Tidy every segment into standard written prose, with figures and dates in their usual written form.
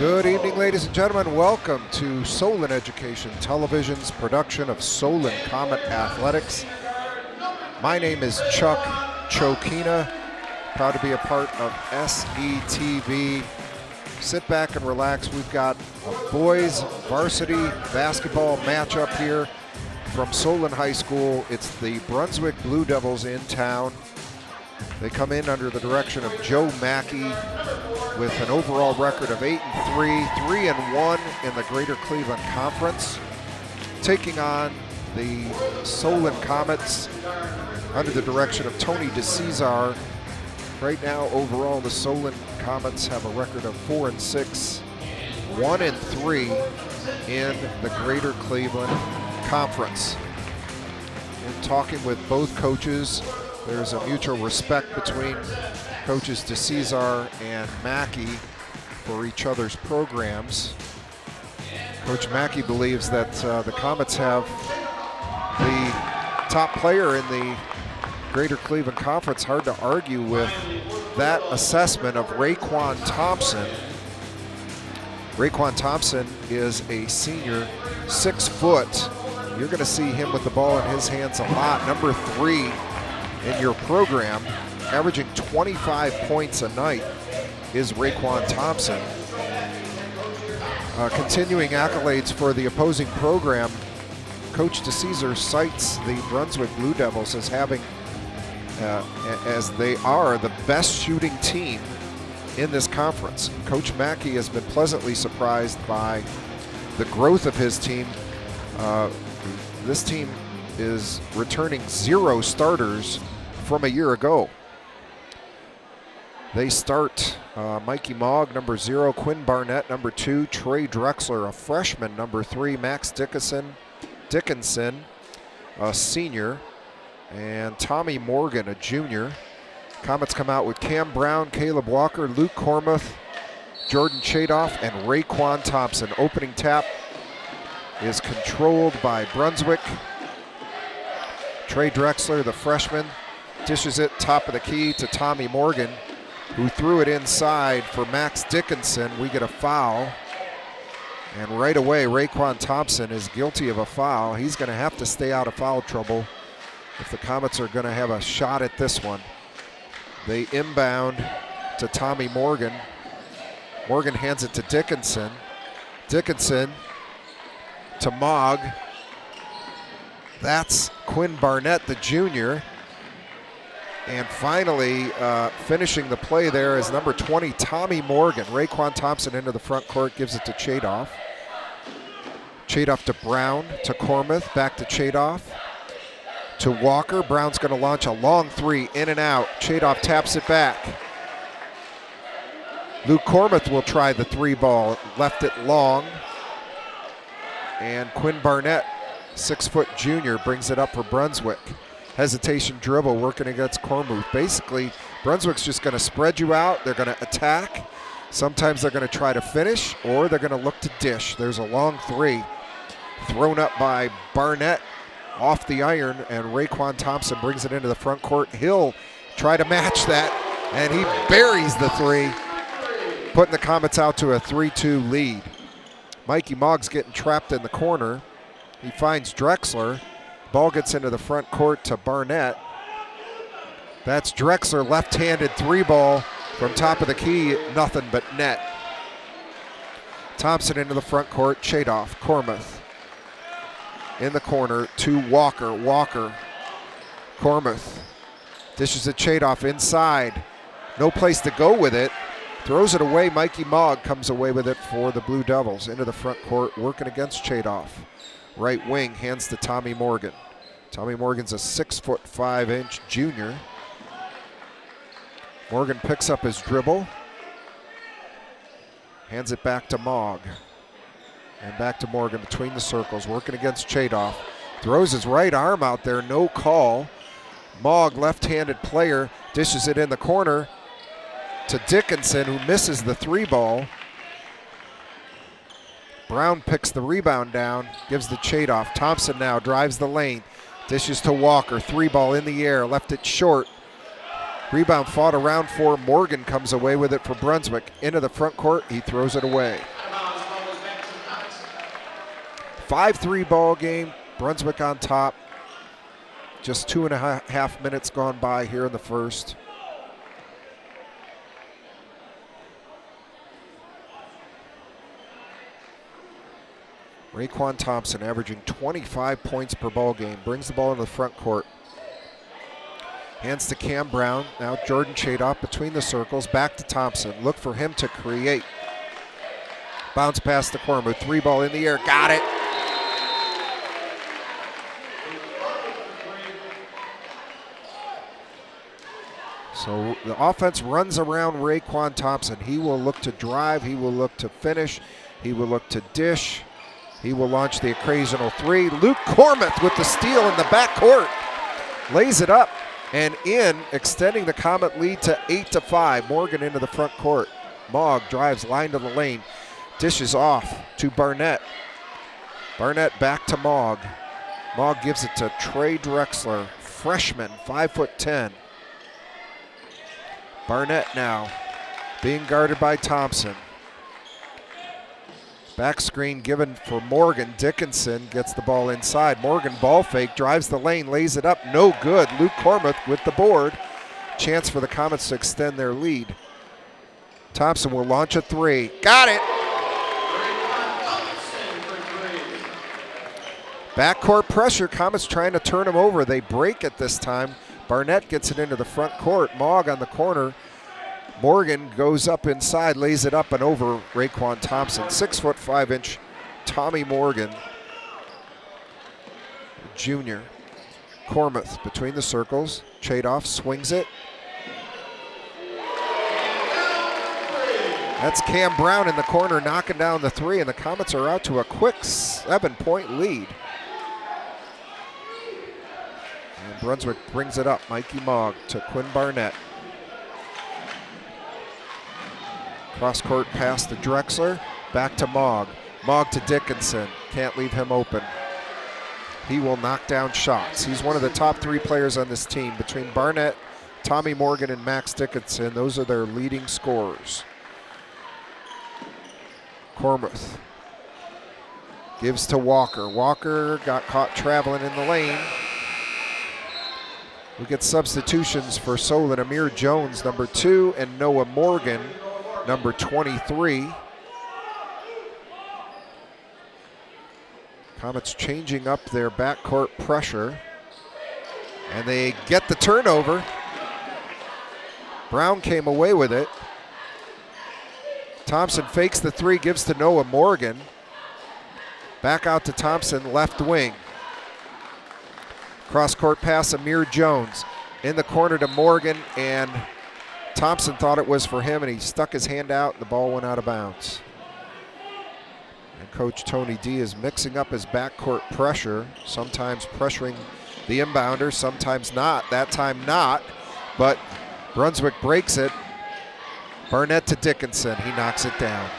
Good evening, ladies and gentlemen. Welcome to Solon Education Television's production of Solon Comet Athletics. My name is Chuck Chokina, proud to be a part of SETV. Sit back and relax. We've got a boys varsity basketball matchup here from Solon High School. It's the Brunswick Blue Devils in town. They come in under the direction of Joe Mackey with an overall record of 8-3, 3-1 in the Greater Cleveland Conference, taking on the Solon Comets under the direction of Tony DeCesar. Right now, overall, the Solon Comets have a record of 4-6, 1-3 in the Greater Cleveland Conference. In talking with both coaches, there's a mutual respect between coaches DeCesar and Mackey for each other's programs. Coach Mackey believes that the Comets have the top player in the Greater Cleveland Conference. Hard to argue with that assessment of Raekwon Thompson. Raekwon Thompson is a senior, 6 foot. You're going to see him with the ball in his hands a lot. Number 3 in your program, averaging 25 points a night, is Raekwon Thompson. Continuing accolades for the opposing program, Coach DeCesar cites the Brunswick Blue Devils as having, as they are the best shooting team in this conference. Coach Mackey has been pleasantly surprised by the growth of his team. This team is returning 0 starters from a year ago. They start Mikey Mogg, number 0, Quinn Barnett, number 2, Trey Drexler, a freshman, number 3, Max Dickinson, a senior, and Tommy Morgan, a junior. Comets come out with Cam Brown, Caleb Walker, Luke Cormuth, Jordan Chadoff, and Raekwon Thompson. Opening tap is controlled by Brunswick. Trey Drexler, the freshman, dishes it top of the key to Tommy Morgan, who threw it inside for Max Dickinson. We get a foul. And right away, Raekwon Thompson is guilty of a foul. He's going to have to stay out of foul trouble if the Comets are going to have a shot at this one. They inbound to Tommy Morgan. Morgan hands it to Dickinson. Dickinson to Mogg. That's Quinn Barnett, the junior. And finally, finishing the play there is number 20, Tommy Morgan. Raekwon Thompson into the front court, gives it to Chadoff. Chadoff to Brown, to Cormuth, back to Chadoff, to Walker. Brown's going to launch a long 3, in and out. Chadoff taps it back. Luke Cormuth will try the 3 ball, left it long. And Quinn Barnett, 6 foot junior, brings it up for Brunswick. Hesitation dribble working against Cormuth. Basically, Brunswick's just going to spread you out. They're going to attack. Sometimes they're going to try to finish, or they're going to look to dish. There's a long 3 thrown up by Barnett off the iron, and Raekwon Thompson brings it into the front court. He'll try to match that, and he buries the 3, putting the Comets out to a 3-2 lead. Mikey Mogg's getting trapped in the corner. He finds Drexler. Ball gets into the front court to Barnett. That's Drexler, left-handed 3 ball from top of the key, nothing but net. Thompson into the front court, Chadoff, Cormuth. In the corner to Walker, Cormuth. Dishes it Chadoff inside. No place to go with it. Throws it away, Mikey Mogg comes away with it for the Blue Devils. Into the front court, working against Chadoff. Right wing, hands to Tommy Morgan. Tommy Morgan's a 6'5" junior. Morgan picks up his dribble. Hands it back to Mogg. And back to Morgan between the circles, working against Chadoff. Throws his right arm out there, no call. Mogg, left-handed player, dishes it in the corner to Dickinson, who misses the 3 ball. Brown picks the rebound down, gives the Chadoff. Thompson now drives the lane, dishes to Walker, 3 ball in the air, left it short. Rebound fought around for. Morgan comes away with it for Brunswick. Into the front court, he throws it away. 5-3 ball game. Brunswick on top. Just 2.5 minutes gone by here in the first. Raekwon Thompson averaging 25 points per ball game. Brings the ball into the front court. Hands to Cam Brown. Now Jordan Chadoff between the circles. Back to Thompson. Look for him to create. Bounce past the corner. 3 ball in the air. Got it. So the offense runs around Raekwon Thompson. He will look to drive. He will look to finish. He will look to dish. He will launch the occasional 3. Luke Cormuth with the steal in the backcourt. Lays it up and in, extending the Comet lead to 8-5. Morgan into the front court. Mogg drives line to the lane. Dishes off to Barnett. Barnett back to Mogg. Mogg gives it to Trey Drexler, freshman, 5'10". Barnett now being guarded by Thompson. Back screen given for Morgan. Dickinson gets the ball inside. Morgan ball fake, drives the lane, lays it up, no good. Luke Cormuth with the board. Chance for the Comets to extend their lead. Thompson will launch a 3. Got it! Backcourt pressure, Comets trying to turn him over. They break it this time. Barnett gets it into the front court. Mogg on the corner. Morgan goes up inside, lays it up and over Raekwon Thompson. 6'5" Tommy Morgan, junior. Cormuth between the circles. Chadoff swings it. That's Cam Brown in the corner knocking down the 3, and the Comets are out to a quick 7-point lead. And Brunswick brings it up. Mikey Mogg to Quinn Barnett. Cross-court pass to Drexler. Back to Mogg. Mogg to Dickinson. Can't leave him open. He will knock down shots. He's one of the top 3 players on this team. Between Barnett, Tommy Morgan, and Max Dickinson, those are their leading scorers. Cormuth gives to Walker. Walker got caught traveling in the lane. We get substitutions for Solon. Amir Jones, number 2, and Noah Morgan, number 23. Comets changing up their backcourt pressure. And they get the turnover. Brown came away with it. Thompson fakes the 3, gives to Noah Morgan. Back out to Thompson, left wing. Cross-court pass, Amir Jones. In the corner to Morgan, and Thompson thought it was for him, and he stuck his hand out, and the ball went out of bounds. And Coach Tony D is mixing up his backcourt pressure, sometimes pressuring the inbounder, sometimes not. That time not, but Brunswick breaks it. Barnett to Dickinson, he knocks it down.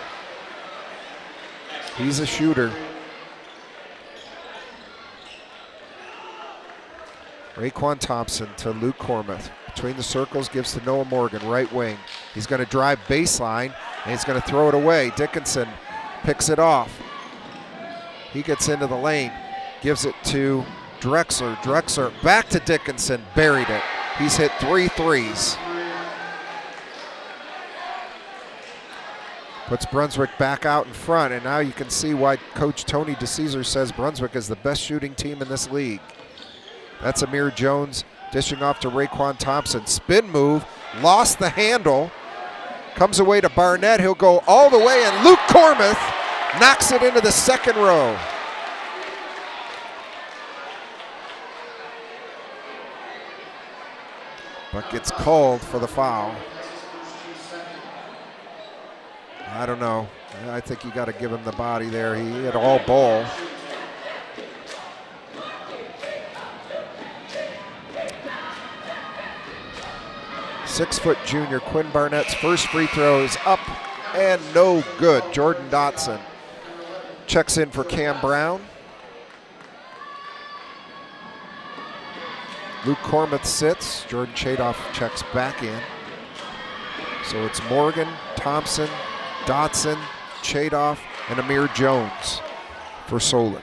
He's a shooter. Raekwon Thompson to Luke Cormuth. Between the circles, gives to Noah Morgan, right wing. He's going to drive baseline, and he's going to throw it away. Dickinson picks it off. He gets into the lane, gives it to Drexler. Drexler back to Dickinson, buried it. He's hit 3 threes. Puts Brunswick back out in front, and now you can see why Coach Tony DeCesar says Brunswick is the best shooting team in this league. That's Amir Jones dishing off to Raekwon Thompson. Spin move, lost the handle, comes away to Barnett. He'll go all the way, and Luke Cormuth knocks it into the second row. But gets called for the foul. I don't know. I think you got to give him the body there. He had all ball. Six-foot junior Quinn Barnett's first free throw is up and no good. Jordan Dotson checks in for Cam Brown. Luke Cormuth sits. Jordan Chadoff checks back in. So it's Morgan, Thompson, Dotson, Chadoff, and Amir Jones for Solon.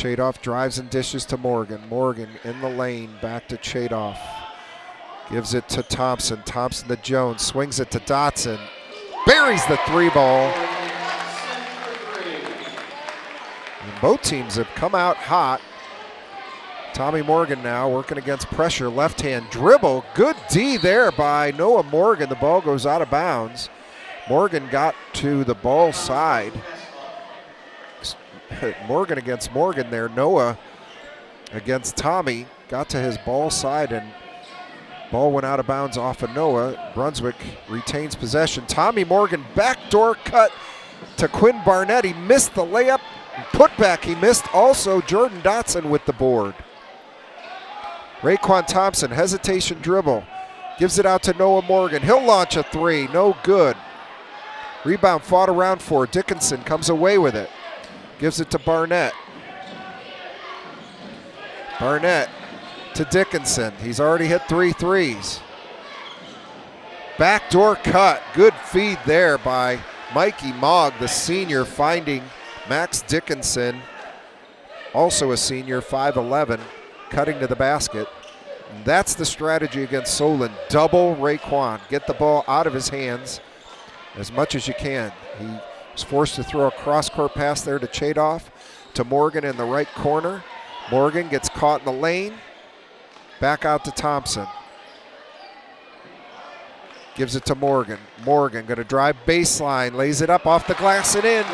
Chadoff drives and dishes to Morgan. Morgan in the lane, back to Chadoff. Gives it to Thompson. Thompson to Jones, swings it to Dotson. Buries the 3-ball. And both teams have come out hot. Tommy Morgan now working against pressure. Left hand dribble. Good D there by Noah Morgan. The ball goes out of bounds. Morgan got to the ball side. Morgan against Morgan there. Noah against Tommy. Got to his ball side and ball went out of bounds off of Noah. Brunswick retains possession. Tommy Morgan backdoor cut to Quinn Barnett. He missed the layup. Putback he missed also. Jordan Dotson with the board. Raekwon Thompson, hesitation dribble. Gives it out to Noah Morgan. He'll launch a 3. No good. Rebound fought around for. Dickinson comes away with it. Gives it to Barnett. Barnett to Dickinson. He's already hit 3 threes. Backdoor cut. Good feed there by Mikey Mogg, the senior, finding Max Dickinson, also a senior, 5'11", cutting to the basket. And that's the strategy against Solon. Double Raekwon. Get the ball out of his hands as much as you can. He was forced to throw a cross-court pass there to Chadoff, to Morgan in the right corner. Morgan gets caught in the lane. Back out to Thompson. Gives it to Morgan. Morgan going to drive baseline, lays it up off the glass and in.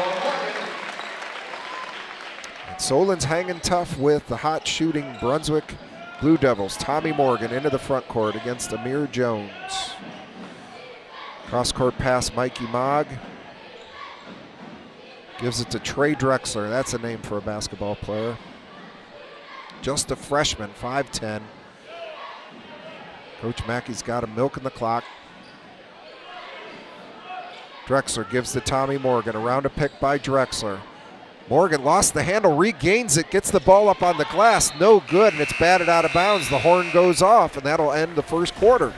And Solon's hanging tough with the hot shooting Brunswick Blue Devils. Tommy Morgan into the front court against Amir Jones. Cross-court pass, Mikey Mogg. Gives it to Trey Drexler. That's a name for a basketball player. Just a freshman, 5'10". Coach Mackey's got him milking the clock. Drexler gives to Tommy Morgan. Around a pick by Drexler. Morgan lost the handle, regains it, gets the ball up on the glass. No good, and it's batted out of bounds. The horn goes off, and that'll end the first quarter.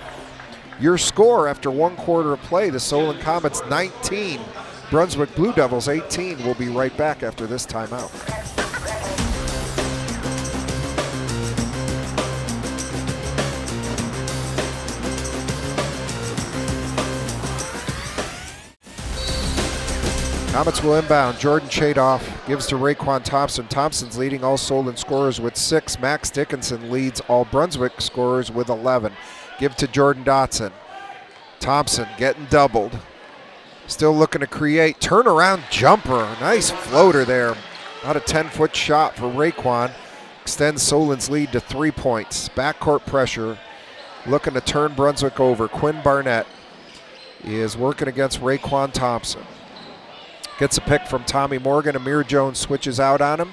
Your score after 1 quarter of play, the Solon Comets 19, Brunswick Blue Devils 18. We'll be right back after this timeout. Comets will inbound. Jordan Chadoff gives to Raekwon Thompson. Thompson's leading all Solon scorers with 6. Max Dickinson leads all Brunswick scorers with 11. Give to Jordan Dotson. Thompson getting doubled. Still looking to create. Turnaround jumper. Nice floater there. About a 10-foot shot for Raekwon. Extends Solon's lead to 3 points. Backcourt pressure. Looking to turn Brunswick over. Quinn Barnett is working against Raekwon Thompson. Gets a pick from Tommy Morgan. Amir Jones switches out on him.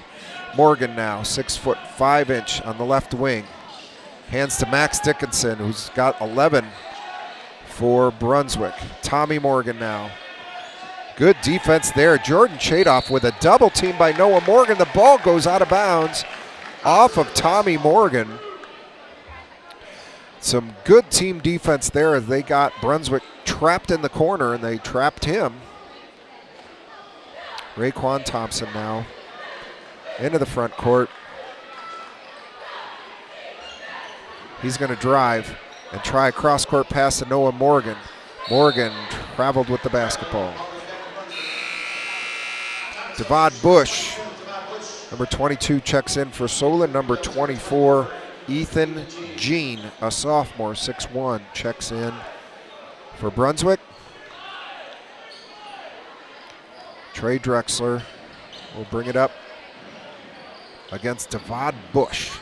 Morgan now, 6'5" on the left wing. Hands to Max Dickinson, who's got 11 for Brunswick. Tommy Morgan now. Good defense there. Jordan Chadoff with a double team by Noah Morgan. The ball goes out of bounds off of Tommy Morgan. Some good team defense there as they got Brunswick trapped in the corner, and they trapped him. Raekwon Thompson now into the front court. He's going to drive and try a cross-court pass to Noah Morgan. Morgan traveled with the basketball. Devad Bush, number 22, checks in for Solon. Number 24, Ethan Jean, a sophomore, 6'1", checks in for Brunswick. Trey Drexler will bring it up against Devad Bush,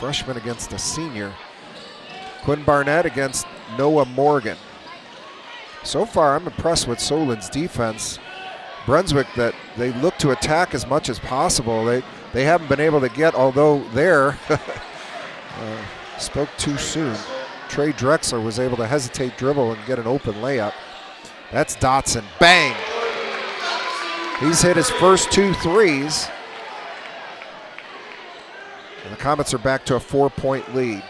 freshman against a senior. Quinn Barnett against Noah Morgan. So far, I'm impressed with Solon's defense. Brunswick, that they look to attack as much as possible. They haven't been able to get, although there, spoke too soon. Trey Drexler was able to hesitate, dribble, and get an open layup. That's Dotson. Bang! He's hit his first 2 threes. And the Comets are back to a 4-point lead.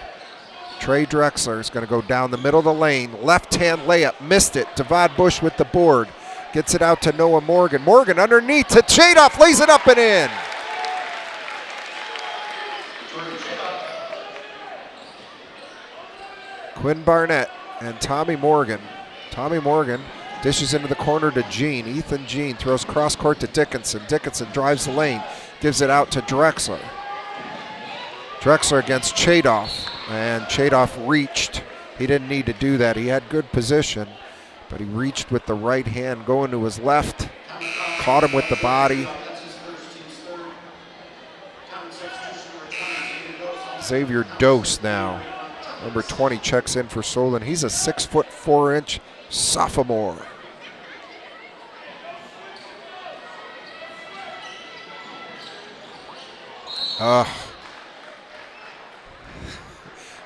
Trey Drexler is going to go down the middle of the lane. Left-hand layup, missed it. Devad Bush with the board. Gets it out to Noah Morgan. Morgan underneath to Chadoff, lays it up and in. Quinn Barnett and Tommy Morgan. Tommy Morgan dishes into the corner to Jean. Ethan Jean throws cross court to Dickinson. Dickinson drives the lane, gives it out to Drexler. Drexler against Chadoff, and Chadoff reached. He didn't need to do that. He had good position, but he reached with the right hand, going to his left, caught him with the body. Xavier Dose now, number 20, checks in for Solon. He's a 6'4" sophomore.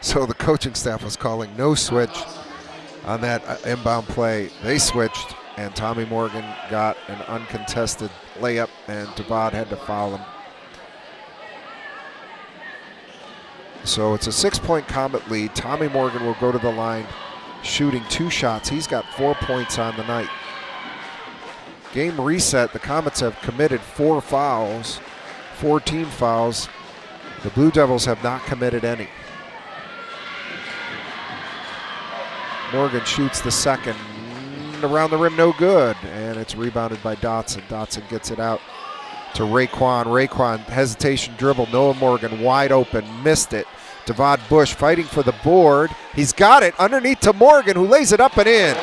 So the coaching staff was calling no switch on that inbound play. They switched, and Tommy Morgan got an uncontested layup, and Devad had to foul him. So it's a 6-point Comet lead. Tommy Morgan will go to the line shooting 2 shots. He's got 4 points on the night. Game reset. The Comets have committed 4 fouls, 4 team fouls. The Blue Devils have not committed any. Morgan shoots the second. Around the rim, no good. And it's rebounded by Dotson. Dotson gets it out to Raekwon. Raekwon, hesitation dribble. Noah Morgan wide open, missed it. Devad Bush fighting for the board. He's got it underneath to Morgan, who lays it up and in.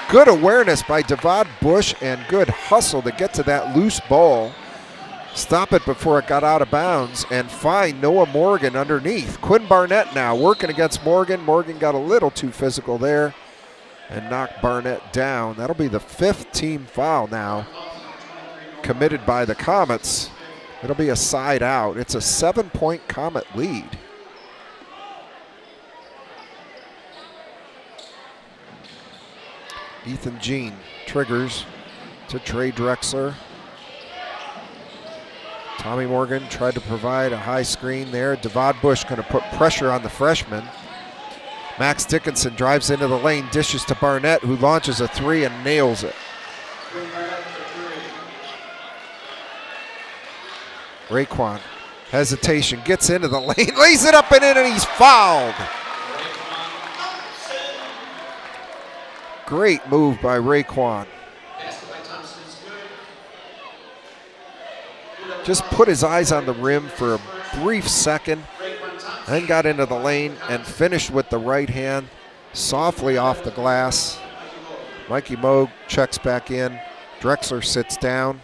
Good awareness by Devad Bush and good hustle to get to that loose ball. Stop it before it got out of bounds and find Noah Morgan underneath. Quinn Barnett now working against Morgan. Morgan got a little too physical there and knocked Barnett down. That'll be the 5th team foul now committed by the Comets. It'll be a side out. It's a 7-point Comet lead. Ethan Jean triggers to Trey Drexler. Tommy Morgan tried to provide a high screen there. Devad Bush going to put pressure on the freshman. Max Dickinson drives into the lane, dishes to Barnett, who launches a 3 and nails it. Raekwon, hesitation, gets into the lane, lays it up and in, and he's fouled. Great move by Raekwon. Just put his eyes on the rim for a brief second, then got into the lane and finished with the right hand, softly off the glass. Mikey Moog checks back in. Drexler sits down.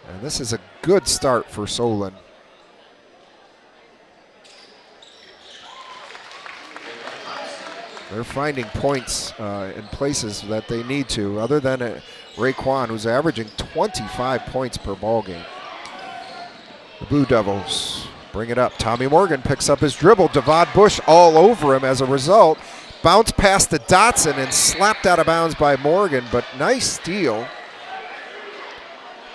And this is a good start for Solon. They're finding points in places that they need to, other than Raekwon, who's averaging 25 points per ball game. The Blue Devils bring it up. Tommy Morgan picks up his dribble. Devad Bush all over him as a result. Bounce pass to Dotson and slapped out of bounds by Morgan, but nice steal.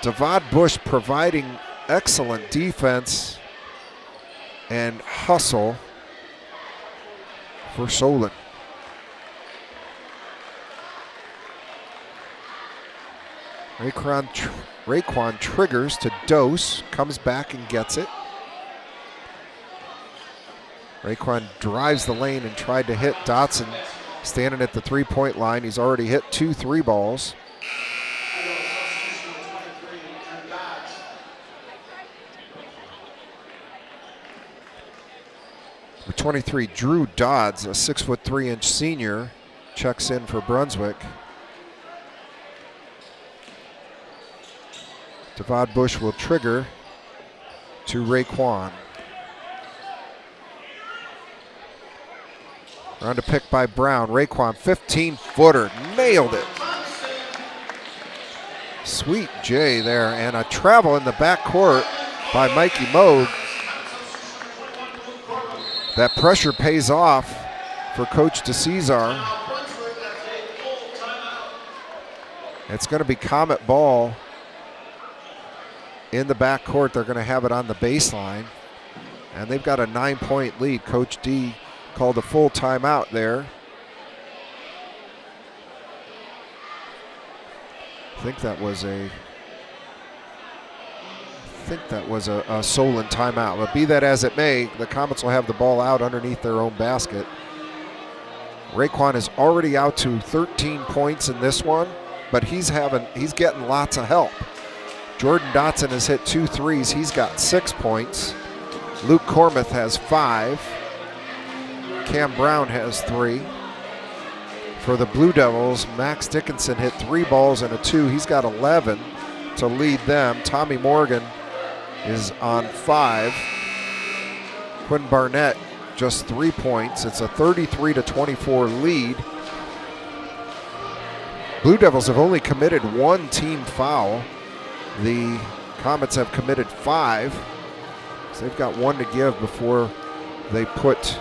Devad Bush providing excellent defense and hustle for Solon. Raekwon triggers to Dose, comes back and gets it. Raekwon drives the lane and tried to hit Dotson standing at the 3-point line. He's already hit 2 3 balls. For 23, Drew Dodds, a 6'3" senior, checks in for Brunswick. Devad Bush will trigger to Raekwon. Round a pick by Brown. Raekwon, 15-footer, nailed it. Sweet J there, and a travel in the backcourt by Mikey Moog. That pressure pays off for Coach DeCesar. It's going to be Comet ball in the backcourt. They're going to have it on the baseline. And they've got a 9-point lead. Coach D called a full timeout there. I think that was a think that was a Solon timeout. But be that as it may, the Comets will have the ball out underneath their own basket. Raekwon is already out to 13 points in this one, but he's getting lots of help. Jordan Dotson has hit 2 threes. He's got 6 points. Luke Cormuth has 5. Cam Brown has 3. For the Blue Devils, Max Dickinson hit 3 balls and a 2. He's got 11 to lead them. Tommy Morgan is on 5. Quinn Barnett just 3 points. It's a 33-24 lead. Blue Devils have only committed 1 team foul. The Comets have committed 5. So they've got 1 to give before they put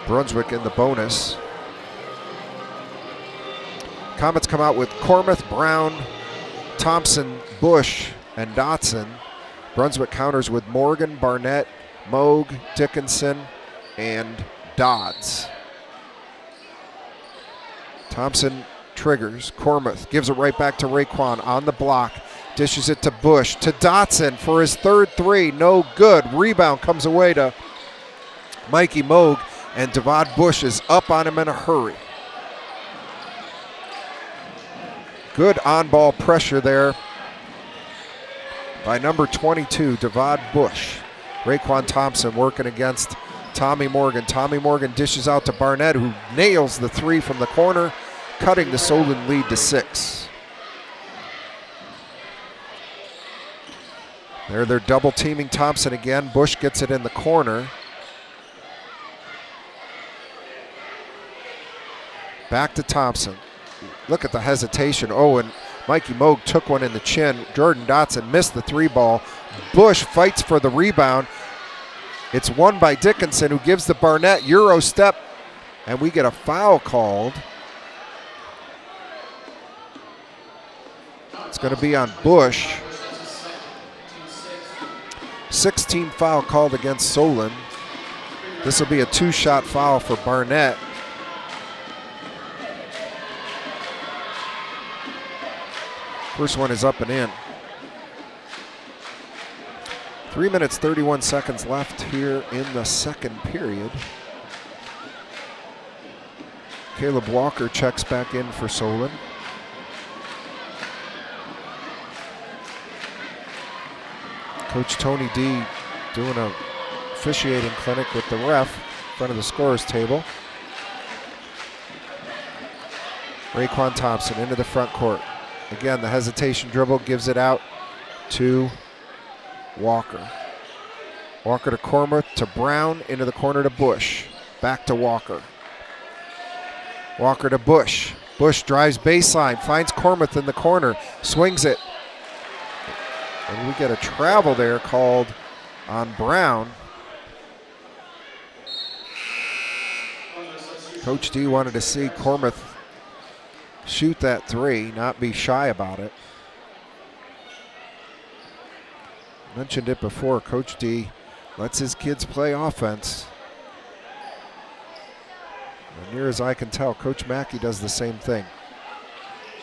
Brunswick in the bonus. Comets come out with Cormuth, Brown, Thompson, Bush, and Dotson. Brunswick counters with Morgan, Barnett, Moog, Dickinson, and Dodds. Thompson triggers. Cormuth gives it right back to Raekwon on the block. Dishes it to Bush, to Dotson for his 3rd 3. No good. Rebound comes away to Mikey Moog, and Devad Bush is up on him in a hurry. Good on-ball pressure there by number 22, Devad Bush. Raekwon Thompson working against Tommy Morgan. Tommy Morgan dishes out to Barnett, who nails the 3 from the corner, cutting the Solon lead to 6. They're double teaming Thompson again. Bush gets it in the corner. Back to Thompson. Look at the hesitation. Oh, and Mikey Moog took one in the chin. Jordan Dotson missed the 3 ball. Bush fights for the rebound. It's won by Dickinson, who gives the Barnett Euro step, and we get a foul called. It's going to be on Bush. 16 foul called against Solon. This will be a 2-shot foul for Barnett. First one is up and in. 3 minutes, 31 seconds left here in the second period. Caleb Walker checks back in for Solon. Coach Tony D doing a officiating clinic with the ref in front of the scorer's table. Raekwon Thompson into the front court. Again, the hesitation dribble gives it out to Walker. Walker to Cormuth, to Brown, into the corner to Bush. Back to Walker. Walker to Bush. Bush drives baseline, finds Cormuth in the corner, swings it. And we get a travel there called on Brown. Coach D wanted to see Cormuth shoot that 3, not be shy about it. Mentioned it before, Coach D lets his kids play offense. And near as I can tell, Coach Mackey does the same thing.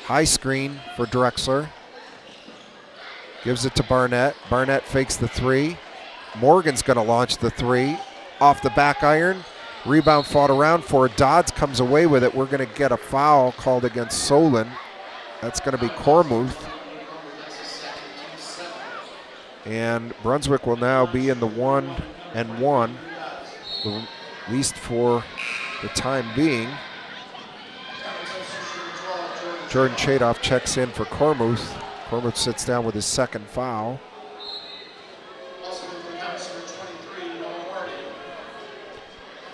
High screen for Drexler. Gives it to Barnett. Barnett fakes the 3. Morgan's going to launch the 3 off the back iron. Rebound fought around for. Dodds comes away with it. We're going to get a foul called against Solon. That's going to be Cormuth. And Brunswick will now be in the 1-and-1, at least for the time being. Jordan Chadoff checks in for Cormuth. Cormuth sits down with his 2nd foul.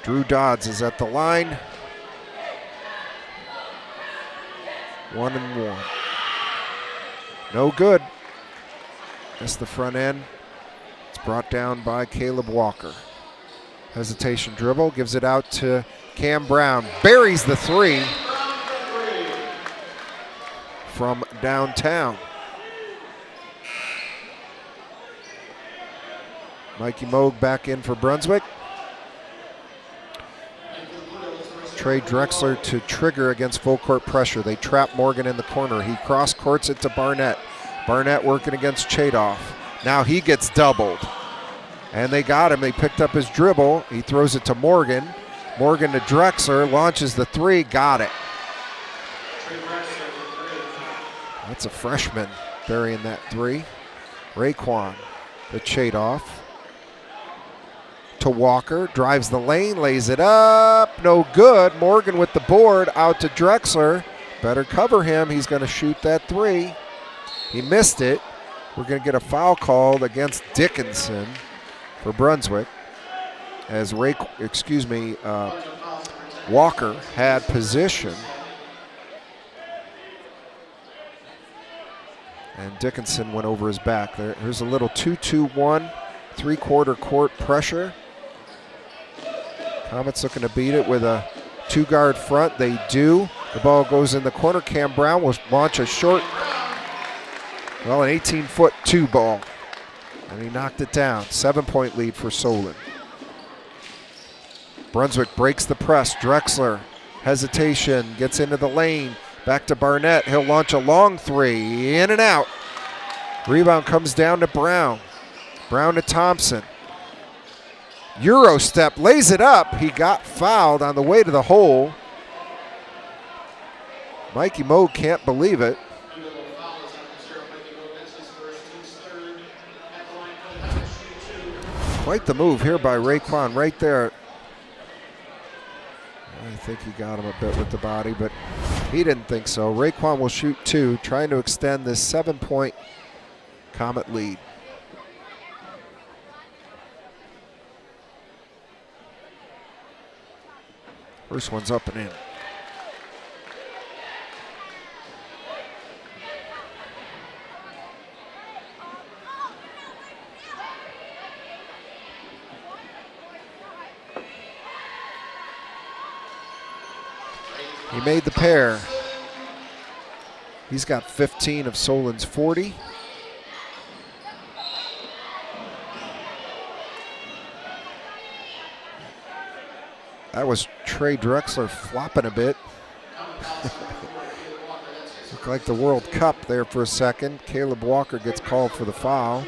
Drew Dodds is at the line. 1-and-1. No good. That's the front end. It's brought down by Caleb Walker. Hesitation dribble, gives it out to Cam Brown. Buries the 3 from downtown. Mikey Moog back in for Brunswick. Trey Drexler to trigger against full court pressure. They trap Morgan in the corner. He cross courts it to Barnett. Barnett working against Chadoff. Now he gets doubled. And they got him. They picked up his dribble. He throws it to Morgan. Morgan to Drexler, launches the three, got it. That's a freshman burying that three. Raekwon to Chadoff. To Walker, drives the lane, lays it up, no good. Morgan with the board, out to Drexler. Better cover him, he's gonna shoot that three. He missed it. We're gonna get a foul called against Dickinson for Brunswick as Walker had position. And Dickinson went over his back. Here's a little 2-2-1, three-quarter court pressure. Comets looking to beat it with a two-guard front. They do. The ball goes in the corner. Cam Brown will launch a short, well, an 18-foot two ball. And he knocked it down. 7-point lead for Solon. Brunswick breaks the press. Drexler, hesitation, gets into the lane. Back to Barnett. He'll launch a long three. In and out. Rebound comes down to Brown. Brown to Thompson. Euro step, lays it up. He got fouled on the way to the hole. Mikey Moe can't believe it. Quite the move here by Raekwon right there. I think he got him a bit with the body, but he didn't think so. Raekwon will shoot two, trying to extend this 7-point Comet lead. First one's up and in. He made the pair. He's got 15 of Solon's 40. That was Trey Drexler flopping a bit. Looked like the World Cup there for a second. Caleb Walker gets called for the foul.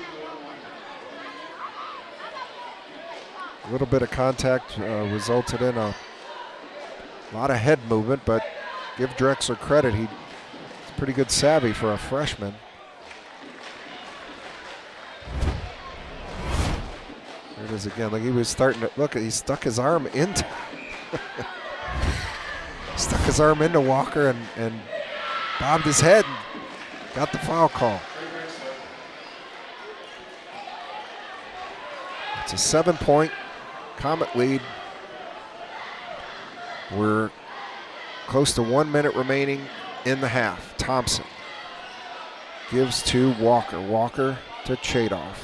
A little bit of contact resulted in a lot of head movement, but give Drexler credit. He's pretty good savvy for a freshman. There it is again. Like he was starting to look. He stuck his arm into Walker and bobbed his head and got the foul call. It's a 7-point Comet lead. We're close to 1 minute remaining in the half. Thompson gives to Walker. Walker to Chadoff.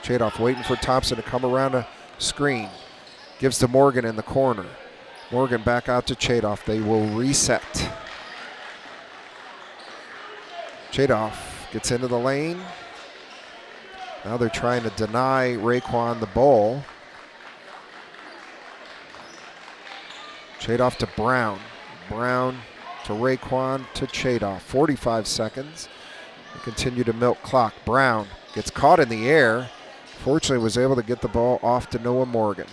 Chadoff waiting for Thompson to come around a screen. Gives to Morgan in the corner. Morgan back out to Chadoff. They will reset. Chadoff gets into the lane. Now they're trying to deny Raekwon the ball. Chadoff to Brown. Brown to Raekwon to Chadoff. 45 seconds. They continue to milk clock. Brown gets caught in the air. Fortunately was able to get the ball off to Noah Morgan.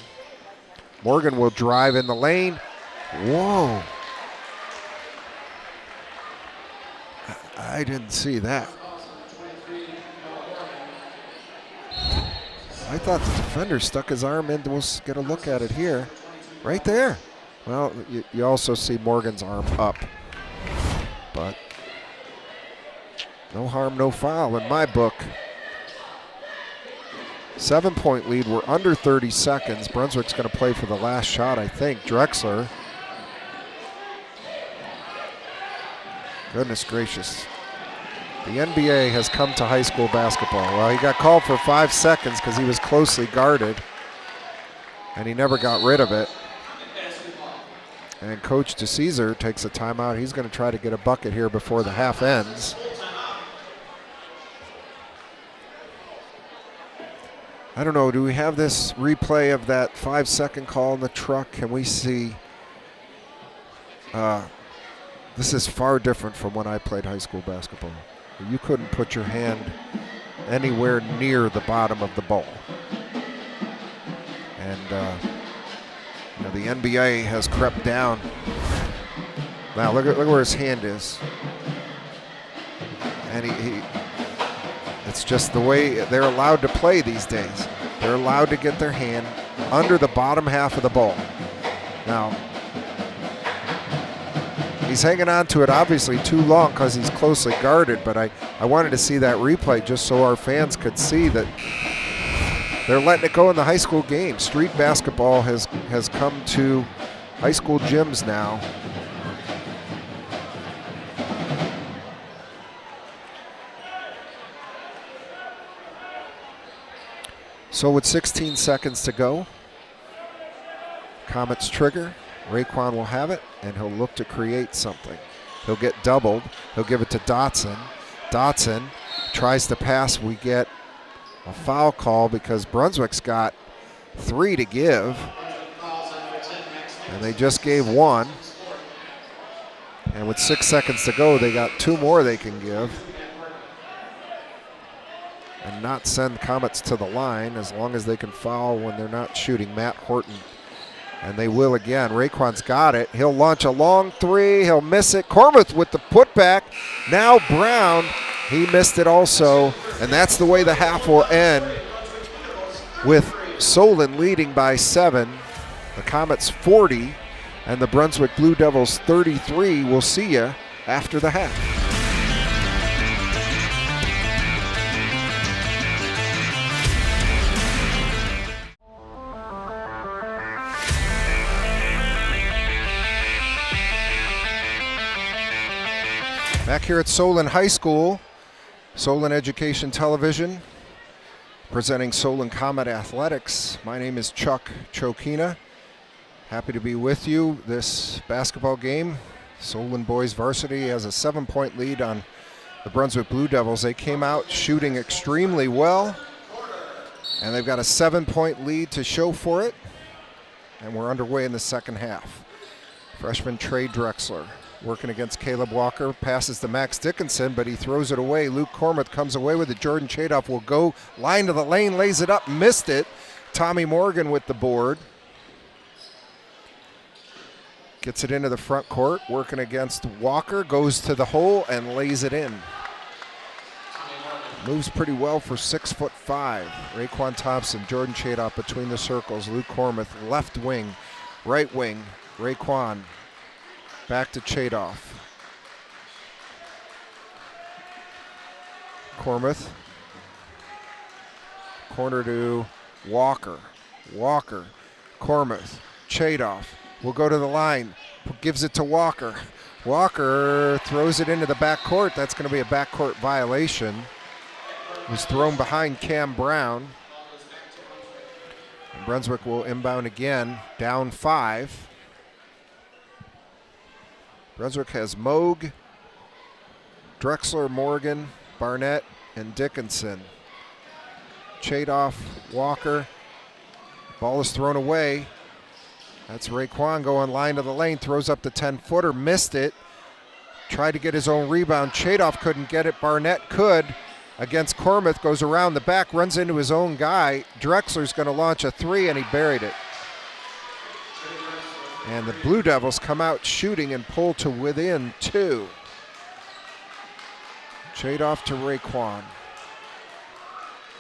Morgan will drive in the lane. Whoa. I didn't see that. I thought the defender stuck his arm in. We'll get a look at it here. Right there. Well, you also see Morgan's arm up. But no harm, no foul in my book. 7-point lead. We're under 30 seconds. Brunswick's going to play for the last shot, I think. Drexler. Goodness gracious. The NBA has come to high school basketball. Well, he got called for 5 seconds because he was closely guarded, and he never got rid of it. And Coach DeCesar takes a timeout. He's going to try to get a bucket here before the half ends. I don't know, do we have this replay of that 5-second call in the truck? Can we see? This is far different from when I played high school basketball. You couldn't put your hand anywhere near the bottom of the ball. And the NBA has crept down. Now look where his hand is. And he it's just the way they're allowed to play these days. They're allowed to get their hand under the bottom half of the ball. Now, he's hanging on to it obviously too long because he's closely guarded, but I wanted to see that replay just so our fans could see that they're letting it go in the high school game. Street basketball has come to high school gyms now. So with 16 seconds to go, Comets trigger. Raekwon will have it, and he'll look to create something. He'll get doubled. He'll give it to Dotson. Dotson tries to pass. We get a foul call because Brunswick's got 3 to give, and they just gave 1. And with 6 seconds to go, they got 2 more they can give and not send Comets to the line as long as they can foul when they're not shooting. Matt Horton. And they will again. Raekwon's got it. He'll launch a long 3. He'll miss it. Cormuth with the putback. Now Brown. He missed it also. And that's the way the half will end, with Solon leading by 7. The Comets 40 and the Brunswick Blue Devils 33. We'll see you after the half. Back here at Solon High School, Solon Education Television, presenting Solon Comet Athletics. My name is Chuck Chokina. Happy to be with you this basketball game. Solon Boys Varsity has a 7-point lead on the Brunswick Blue Devils. They came out shooting extremely well, and they've got a 7-point lead to show for it. And we're underway in the second half. Freshman Trey Drexler working against Caleb Walker, passes to Max Dickinson, but he throws it away. Luke Cormuth comes away with it. Jordan Chadoff will go line to the lane, lays it up, missed it. Tommy Morgan with the board. Gets it into the front court, working against Walker, goes to the hole and lays it in. Moves pretty well for 6'5". Raekwon Thompson, Jordan Chadoff between the circles. Luke Cormuth, left wing, right wing. Raekwon back to Chadoff. Cormuth. Corner to Walker. Walker. Cormuth. Chadoff will go to the line. Gives it to Walker. Walker throws it into the backcourt. That's going to be a backcourt violation. It was thrown behind Cam Brown. And Brunswick will inbound again, down 5. Brunswick has Moog, Drexler, Morgan, Barnett, and Dickinson. Chadoff, Walker. Ball is thrown away. That's Raekwon going line to the lane, throws up the 10-footer, missed it. Tried to get his own rebound. Chadoff couldn't get it. Barnett could against Cormuth, goes around the back, runs into his own guy. Drexler's going to launch a 3, and he buried it. And the Blue Devils come out shooting and pull to within 2. Chadoff to Raekwon.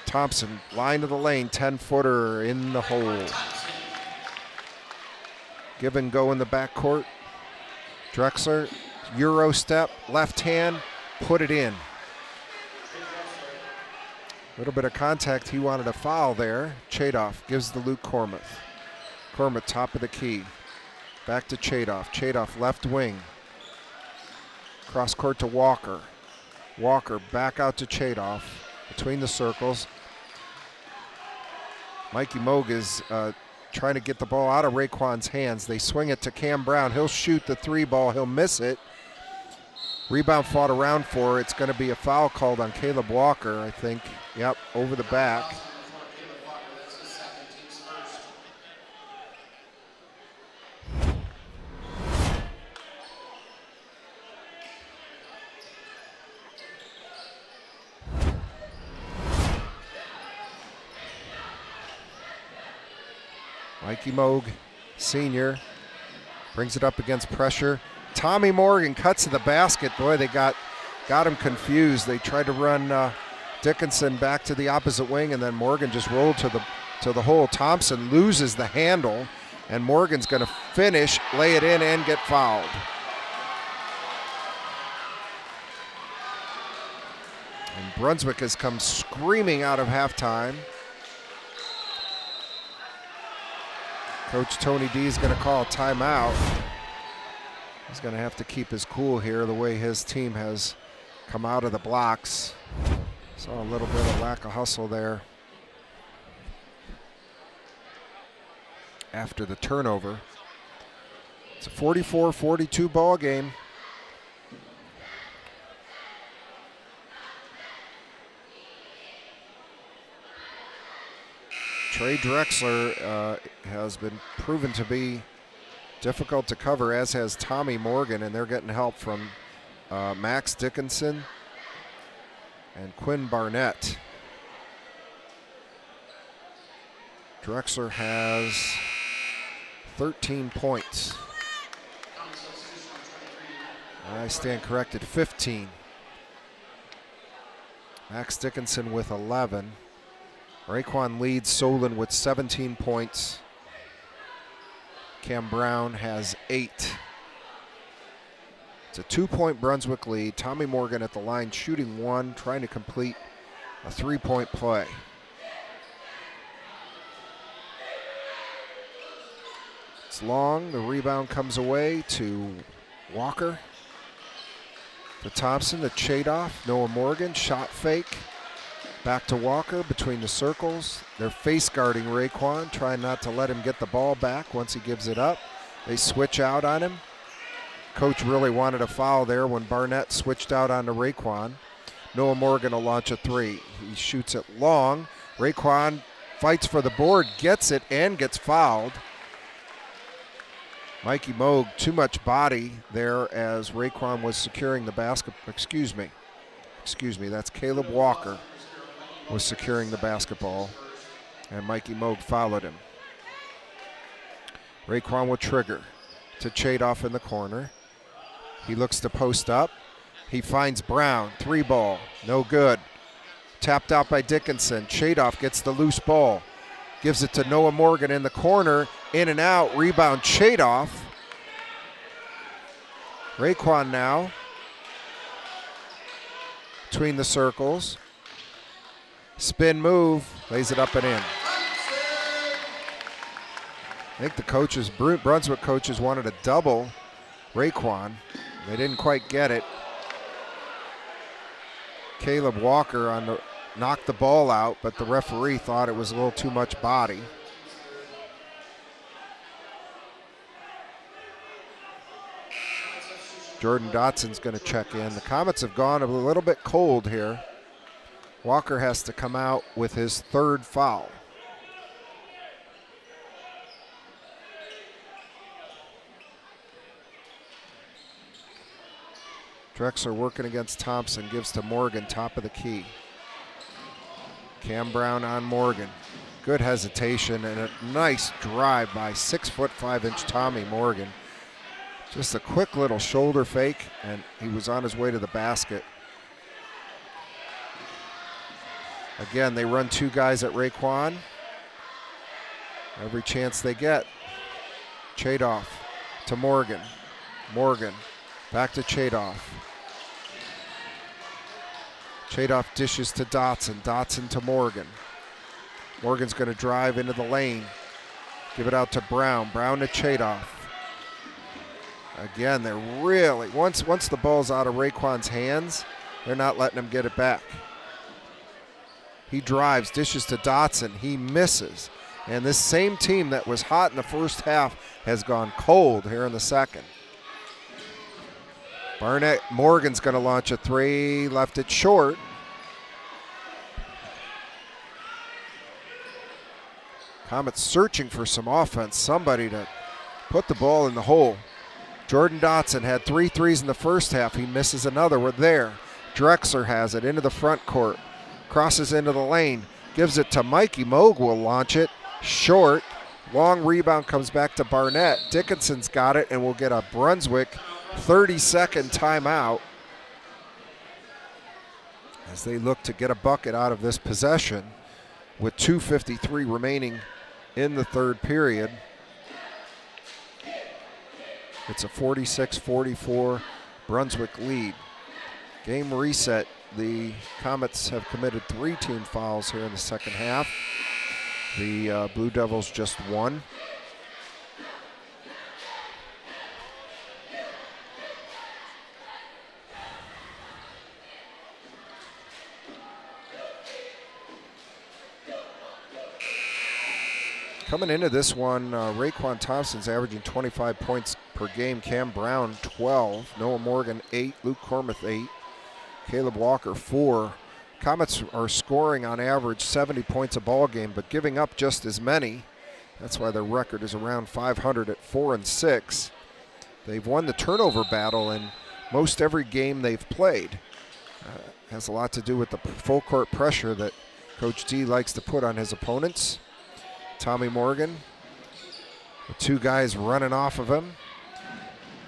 Thompson, line to the lane, 10-footer in the hole. Give and go in the backcourt. Drexler, Euro step, left hand, put it in. A little bit of contact, he wanted a foul there. Chadoff gives the Luke Cormuth. Cormuth, top of the key. Back to Chadoff. Chadoff, left wing. Cross court to Walker. Walker back out to Chadoff. Between the circles. Mikey Moog is trying to get the ball out of Raekwon's hands. They swing it to Cam Brown. He'll shoot the 3 ball. He'll miss it. Rebound fought around for. It's going to be a foul called on Caleb Walker, I think. Yep, over the back. Mikey Moog, senior, brings it up against pressure. Tommy Morgan cuts to the basket. Boy, they got him confused. They tried to run Dickinson back to the opposite wing, and then Morgan just rolled to the hole. Thompson loses the handle, and Morgan's going to finish, lay it in, and get fouled. And Brunswick has come screaming out of halftime. Coach Tony D is going to call a timeout. He's going to have to keep his cool here the way his team has come out of the blocks. Saw a little bit of lack of hustle there after the turnover. It's a 44-42 ball game. Trey Drexler has been proven to be difficult to cover, as has Tommy Morgan, and they're getting help from Max Dickinson and Quinn Barnett. Drexler has 13 points. I stand corrected, 15. Max Dickinson with 11. Raekwon leads Solon with 17 points. Cam Brown has 8. It's a 2-point Brunswick lead. Tommy Morgan at the line shooting 1, trying to complete a 3-point play. It's long, the rebound comes away to Walker. To Thompson, to Chadoff, Noah Morgan, shot fake. Back to Walker between the circles. They're face guarding Raekwon, trying not to let him get the ball back once he gives it up. They switch out on him. Coach really wanted a foul there when Barnett switched out onto Raekwon. Noah Morgan will launch a 3. He shoots it long. Raekwon fights for the board, gets it, and gets fouled. Mikey Moog, too much body there as Raekwon was securing the basket. Excuse me, that's Caleb Walker was securing the basketball, and Mikey Moog fouled him. Raekwon will trigger to Chadoff in the corner. He looks to post up. He finds Brown, 3 ball, no good. Tapped out by Dickinson. Chadoff gets the loose ball. Gives it to Noah Morgan in the corner, in and out, rebound Chadoff. Raekwon now between the circles. Spin move, lays it up and in. I think the coaches, Brunswick coaches, wanted a double Raekwon. They didn't quite get it. Caleb Walker knocked the ball out, but the referee thought it was a little too much body. Jordan Dotson's going to check in. The Comets have gone a little bit cold here. Walker has to come out with his 3rd foul. Drexler working against Thompson, gives to Morgan, top of the key. Cam Brown on Morgan. Good hesitation and a nice drive by 6'5" Tommy Morgan. Just a quick little shoulder fake, and he was on his way to the basket. Again, they run 2 guys at Raekwon. Every chance they get. Chadoff to Morgan. Morgan back to Chadoff. Chadoff dishes to Dotson. Dotson to Morgan. Morgan's going to drive into the lane. Give it out to Brown. Brown to Chadoff. Again, they're really, once the ball's out of Raekwon's hands, they're not letting him get it back. He drives, dishes to Dotson. He misses. And this same team that was hot in the first half has gone cold here in the second. Barnett Morgan's going to launch a 3, left it short. Comets searching for some offense, somebody to put the ball in the hole. Jordan Dotson had 3 threes in the first half. He misses another. We're there. Drexler has it into the front court. Crosses into the lane. Gives it to Mikey Moog. Will launch it. Short. Long rebound comes back to Barnett. Dickinson's got it, and we'll get a Brunswick 30-second timeout as they look to get a bucket out of this possession with 2:53 remaining in the third period. It's a 46-44 Brunswick lead. Game reset. The Comets have committed 3 team fouls here in the second half. The Blue Devils just 1. Coming into this one, Raekwon Thompson's averaging 25 points per game. Cam Brown, 12. Noah Morgan, 8. Luke Cormuth, 8. Caleb Walker, 4. Comets are scoring on average 70 points a ball game, but giving up just as many. That's why their record is around 500 at 4-6. They've won the turnover battle in most every game they've played. Has a lot to do with the full court pressure that Coach D likes to put on his opponents. Tommy Morgan, with 2 guys running off of him,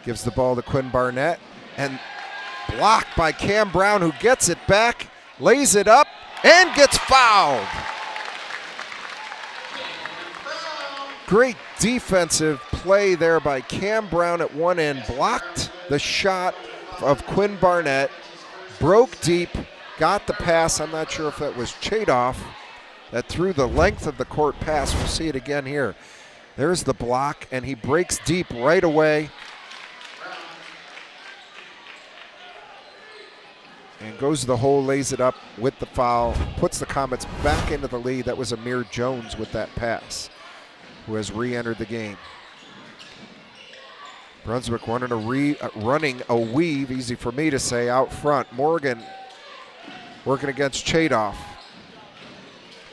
gives the ball to Quinn Barnett, and blocked by Cam Brown, who gets it back, lays it up, and gets fouled. Great defensive play there by Cam Brown at one end, blocked the shot of Quinn Barnett, broke deep, got the pass. I'm not sure if that was Chadoff that threw the length of the court pass. We'll see it again here. There's the block, and he breaks deep right away. And goes to the hole, lays it up with the foul, puts the Comets back into the lead. That was Amir Jones with that pass, who has re-entered the game. Brunswick running a weave, easy for me to say, out front. Morgan working against Chadoff.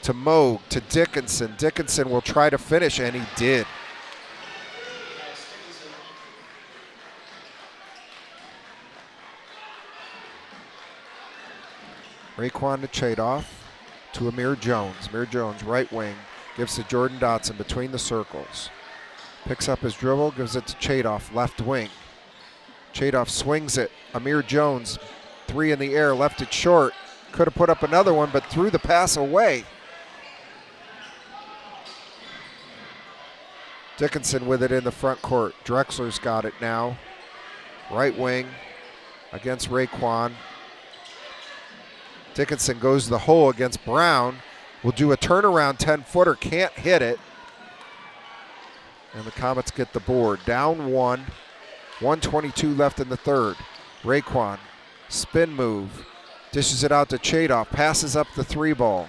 To Moog, to Dickinson. Dickinson will try to finish, and he did. Raekwon to Chadoff, to Amir Jones. Amir Jones, right wing, gives to Jordan Dotson between the circles. Picks up his dribble, gives it to Chadoff, left wing. Chadoff swings it. Amir Jones, 3 in the air, left it short. Could have put up another one, but threw the pass away. Dickinson with it in the front court. Drexler's got it now. Right wing against Raekwon. Dickinson goes to the hole against Brown. Will do a turnaround 10-footer, can't hit it. And the Comets get the board. Down 1, 1:22 left in the third. Raekwon, spin move, dishes it out to Chadoff, passes up the 3 ball.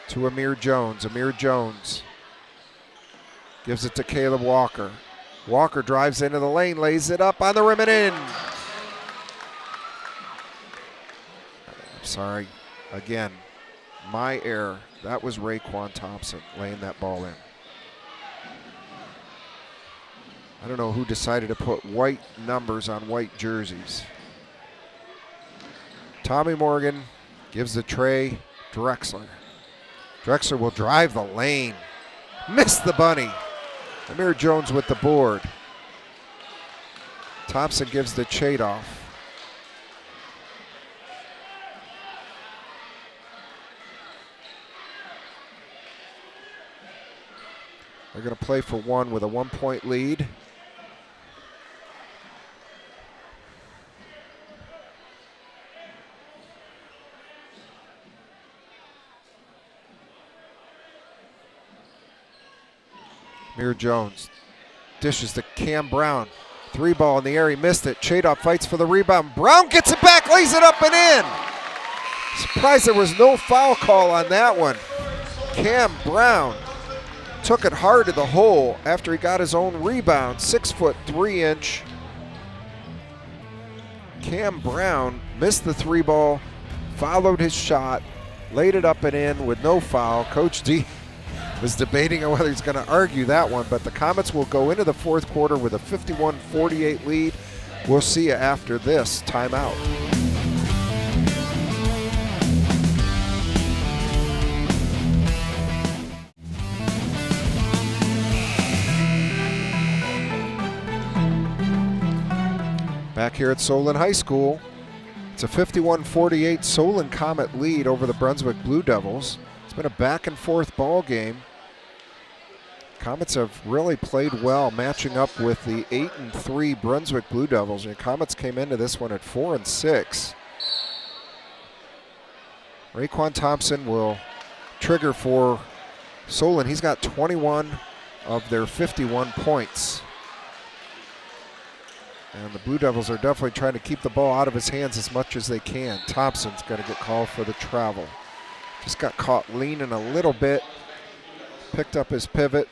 To Amir Jones. Amir Jones gives it to Caleb Walker. Walker drives into the lane, lays it up on the rim and in. Sorry, again, my error. That was Raekwon Thompson laying that ball in. I don't know who decided to put white numbers on white jerseys. Tommy Morgan gives the tray, Drexler. Drexler will drive the lane. Missed the bunny. Amir Jones with the board. Thompson gives the Chadoff. They're going to play for 1 with a 1-point lead. Amir Jones dishes to Cam Brown. 3 ball in the air, he missed it. Chadoff fights for the rebound. Brown gets it back, lays it up and in. Surprised there was no foul call on that one. Cam Brown took it hard to the hole after he got his own rebound. 6'3". Cam Brown missed the 3 ball, followed his shot, laid it up and in with no foul. Coach D was debating on whether he's going to argue that one, but the Comets will go into the fourth quarter with a 51-48 lead. We'll see you after this timeout. Back here at Solon High School, it's a 51-48 Solon Comet lead over the Brunswick Blue Devils. It's been a back and forth ball game. Comets have really played well, matching up with the 8-3 Brunswick Blue Devils. And Comets came into this one at 4-6. Raekwon Thompson will trigger for Solon. He's got 21 of their 51 points. And the Blue Devils are definitely trying to keep the ball out of his hands as much as they can. Thompson's going to get called for the travel. Just got caught leaning a little bit. Picked up his pivot.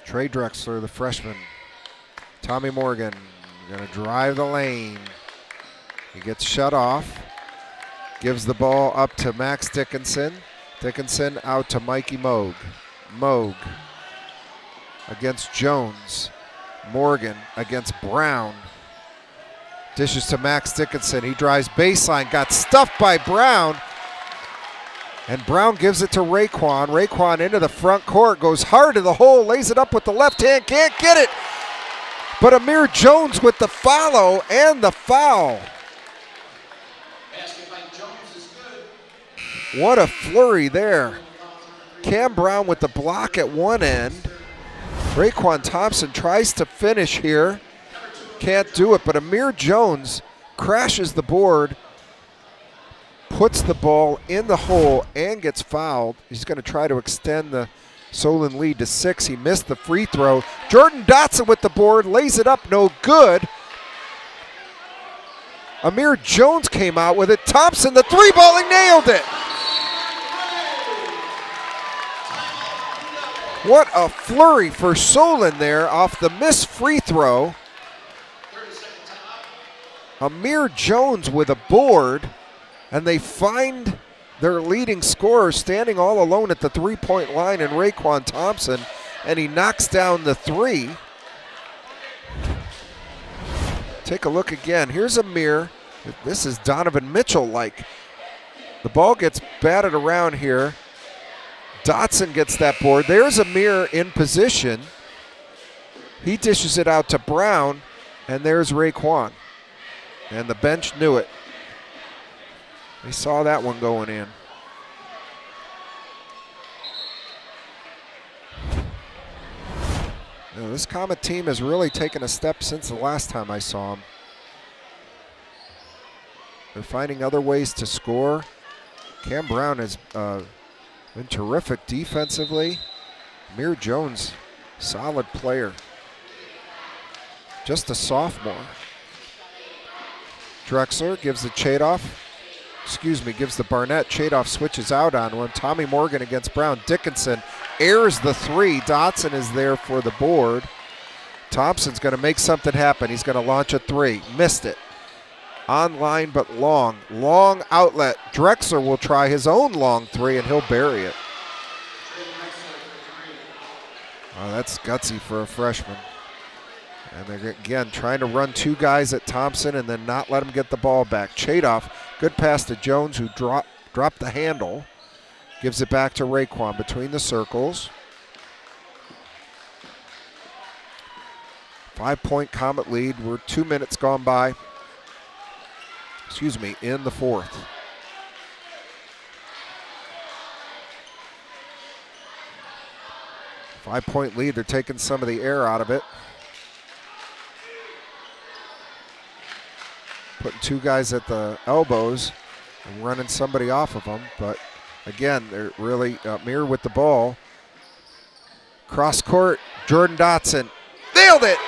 Trey Drexler, the freshman. Tommy Morgan going to drive the lane. He gets shut off. Gives the ball up to Max Dickinson. Dickinson out to Mikey Moog. Moog against Jones. Morgan against Brown. Dishes to Max Dickinson. He drives baseline. Got stuffed by Brown. And Brown gives it to Raekwon. Raekwon into the front court. Goes hard to the hole. Lays it up with the left hand. Can't get it. But Amir Jones with the follow and the foul. What a flurry there. Cam Brown with the block at one end. Raekwon Thompson tries to finish here. Can't do it, but Amir Jones crashes the board, puts the ball in the hole, and gets fouled. He's going to try to extend the Solon lead to 6. He missed the free throw. Jordan Dotson with the board, lays it up, no good. Amir Jones came out with it. Thompson, the three-ball, he nailed it. What a flurry for Solon there off the missed free throw. Amir Jones with a board, and they find their leading scorer standing all alone at the three-point line in Raekwon Thompson, and he knocks down the three. Take a look again. Here's Amir. This is Donovan Mitchell-like. The ball gets batted around here. Dotson gets that board. There's Amir in position. He dishes it out to Brown, and there's Raekwon. And the bench knew it. They saw that one going in. Now, this Comet team has really taken a step since the last time I saw them. They're finding other ways to score. Cam Brown has been terrific defensively. Amir Jones, solid player. Just a sophomore. Drexler gives the gives the Barnett. Chadoff switches out on him. Tommy Morgan against Brown. Dickinson airs the three. Dotson is there for the board. Thompson's going to make something happen. He's going to launch a three. Missed it. Online but long. Long outlet. Drexler will try his own long three, and he'll bury it. Oh, that's gutsy for a freshman. And they're, again, trying to run two guys at Thompson and then not let him get the ball back. Chadoff, good pass to Jones, who dropped the handle. Gives it back to Raekwon between the circles. 5-point Comet lead. We're 2 minutes gone by. In the fourth. Five-point lead. They're taking some of the air out of it. Putting two guys at the elbows and running somebody off of them. But again, they're really Amir with the ball. Cross court, Jordan Dotson. Nailed it!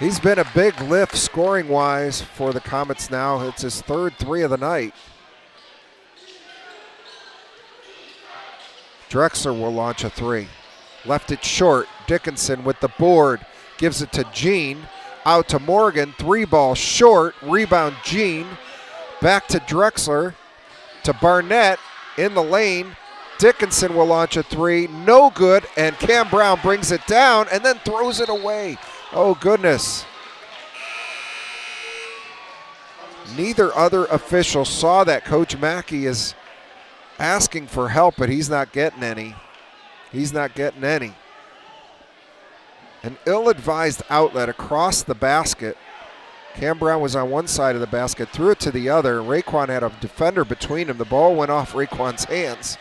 He's been a big lift scoring-wise for the Comets now. It's his third three of the night. Drexler will launch a three. Left it short. Dickinson with the board. Gives it to Jean. Out to Morgan. Three ball short. Rebound Jean. Back to Drexler. To Barnett in the lane. Dickinson will launch a three. No good. And Cam Brown brings it down and then throws it away. Oh, goodness. Neither other official saw that. Coach Mackey is asking for help, but he's not getting any. He's not getting any. An ill-advised outlet across the basket. Cam Brown was on one side of the basket, threw it to the other. Raekwon had a defender between him. The ball went off Raekwon's hands,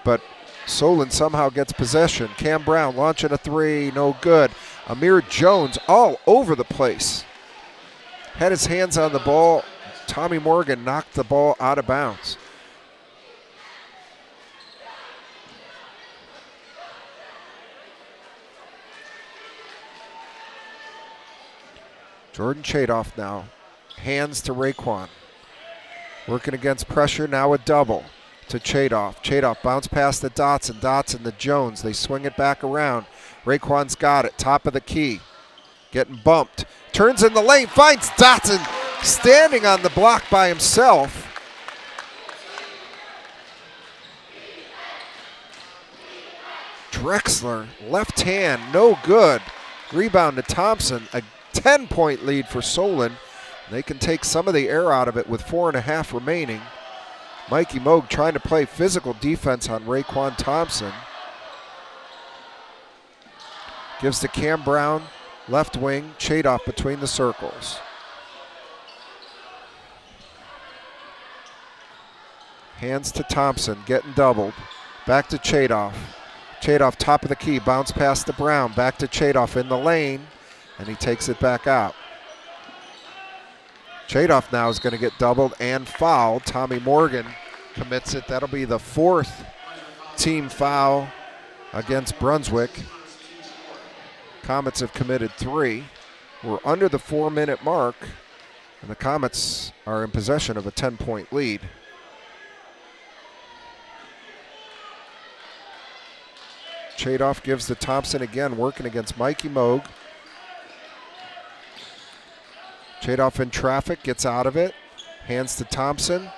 but Solon somehow gets possession. Cam Brown launching a three, no good. Amir Jones all over the place. Had his hands on the ball. Tommy Morgan knocked the ball out of bounds. Jordan Chadoff now. Hands to Raekwon. Working against pressure, now a double to Chadoff. Chadoff bounce pass to Dotson. Dotson to Jones. They swing it back around. Raekwon's got it. Top of the key. Getting bumped. Turns in the lane. Finds Dotson standing on the block by himself. Drexler, left hand, no good. Rebound to Thompson. A 10-point lead for Solon. They can take some of the air out of it with 4.5 remaining. Mikey Moog trying to play physical defense on Raekwon Thompson. Gives to Cam Brown, left wing, Chadoff between the circles. Hands to Thompson, getting doubled. Back to Chadoff. Chadoff top of the key, bounce pass to Brown. Back to Chadoff in the lane, and he takes it back out. Chadoff now is going to get doubled and fouled. Tommy Morgan commits it. That'll be the 4th team foul against Brunswick. Comets have committed 3. We're under the 4-minute mark, and the Comets are in possession of a 10-point lead. Chadoff gives to Thompson again, working against Mikey Moog. Chadoff in traffic, gets out of it. Hands to Thompson.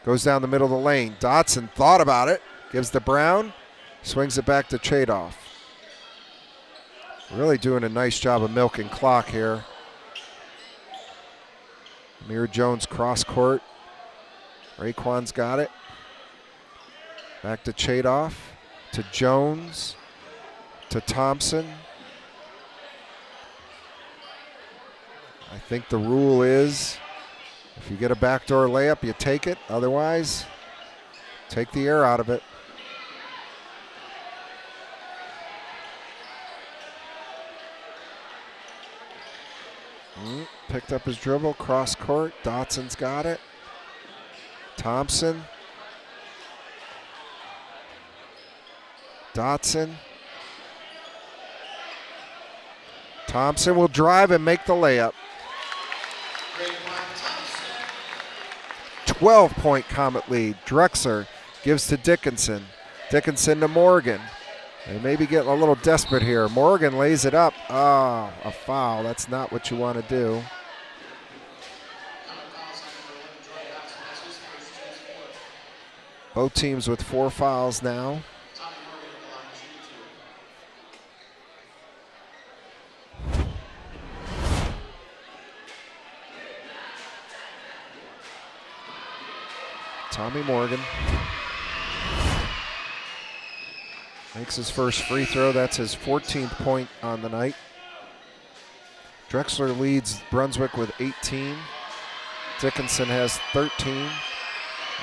Goes down the middle of the lane. Dotson thought about it. Gives to Brown. Swings it back to Chadoff. Really doing a nice job of milking clock here. Amir Jones cross court. Raekwon's got it. Back to Chadoff. To Jones. To Thompson. I think the rule is if you get a backdoor layup, you take it. Otherwise, take the air out of it. Picked up his dribble, cross court. Dotson's got it. Thompson. Dotson. Thompson will drive and make the layup. 12-point Comet lead. Drexler gives to Dickinson. Dickinson to Morgan. They may be getting a little desperate here. Morgan lays it up. Oh, a foul. That's not what you want to do. Both teams with 4 fouls now. Tommy Morgan makes his first free throw. That's his 14th point on the night. Drexler leads Brunswick with 18. Dickinson has 13.